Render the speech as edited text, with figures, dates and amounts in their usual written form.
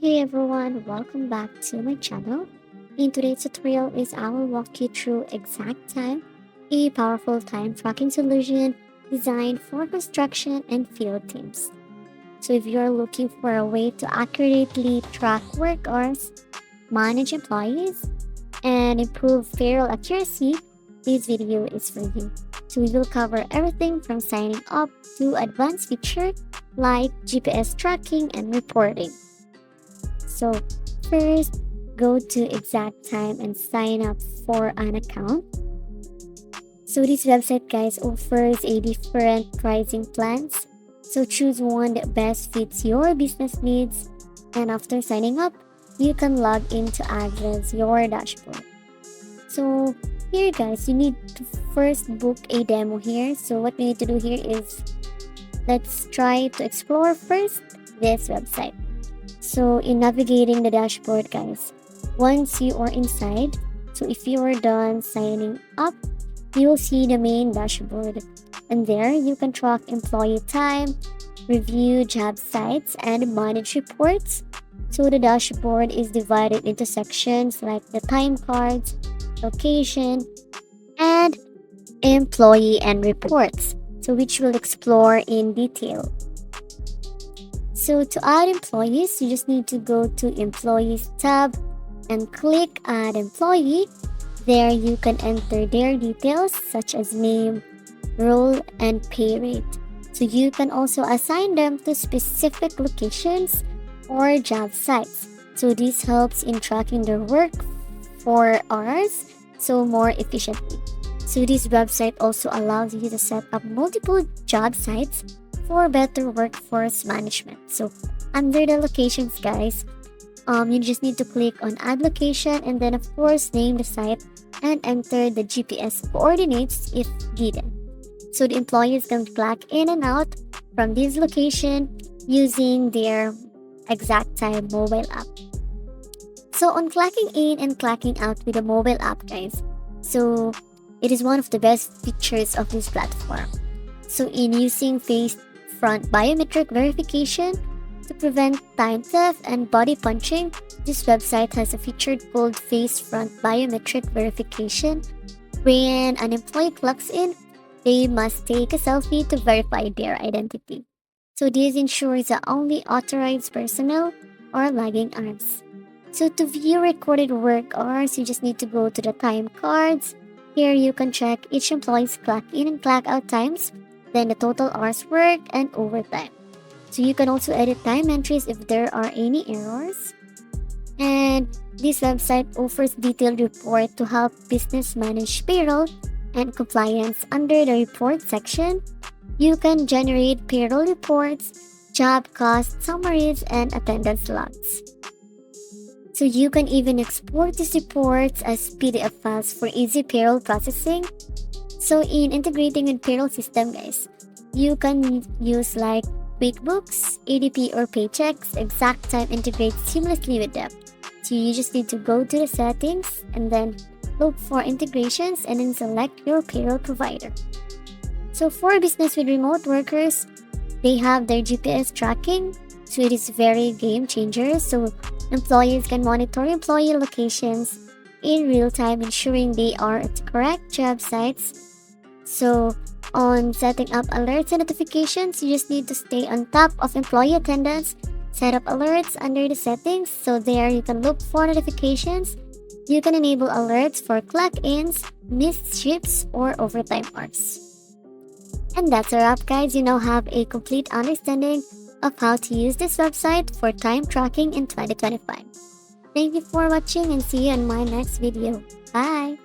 Hey everyone, welcome back to my channel. In today's tutorial I will walk you through Exaktime, a powerful time tracking solution designed for construction and field teams. So if you're looking for a way to accurately track work hours, manage employees, and improve payroll accuracy, this video is for you. So we will cover everything from signing up to advanced features like GPS tracking and reporting. So first, go to Exaktime and sign up for an account. So this website, guys, offers a different pricing plans. So choose one that best fits your business needs. And after signing up, you can log in to access your dashboard. So here, guys, you need to first book a demo here. So what we need to do here is let's try to explore first this website. So in navigating the dashboard, guys, once you are inside, so if you are done signing up, you will see the main dashboard. And there you can track employee time, review job sites, and manage reports. So the dashboard is divided into sections like the time cards, location, and employee and reports, so which we'll explore in detail. So to add employees, you just need to go to Employees tab and click Add Employee. There you can enter their details such as name, role, and pay rate. So you can also assign them to specific locations or job sites. So this helps in tracking their work for hours so more efficiently. So this website also allows you to set up multiple job sites for better workforce management. So under the locations, guys, you just need to click on add location and then of course name the site and enter the GPS coordinates if given. So the employees can clock in and out from this location using their Exaktime mobile app. So on clocking in and clocking out with the mobile app, guys, so it is one of the best features of this platform. So in using face front biometric verification to prevent time theft and body punching, this website has a feature called face front biometric verification. When an employee clocks in, they must take a selfie to verify their identity. So this ensures that only authorized personnel are logging hours. So to view recorded work hours, you just need to go to the time cards. Here you can check each employee's clock in and clock out times, then the total hours worked and overtime. So you can also edit time entries if there are any errors. And this website offers detailed report to help business manage payroll and compliance. Under the report section, you can generate payroll reports, job cost summaries, and attendance logs. So you can even export these reports as PDF files for easy payroll processing. So in integrating with payroll system, guys, you can use like QuickBooks, ADP, or Paychecks. Exaktime integrates seamlessly with them. So you just need to go to the settings and then look for integrations and then select your payroll provider. So for business with remote workers, they have their GPS tracking. So it is very game changer. So employees can monitor employee locations in real time, ensuring they are at the correct job sites. So on setting up alerts and notifications, you just need to stay on top of employee attendance, set up alerts under the settings. So there you can look for notifications. You can enable alerts for clock-ins, missed shifts, or overtime hours. And that's a wrap, guys. You now have a complete understanding of how to use this website for time tracking in 2025. Thank you for watching and see you in my next video. Bye!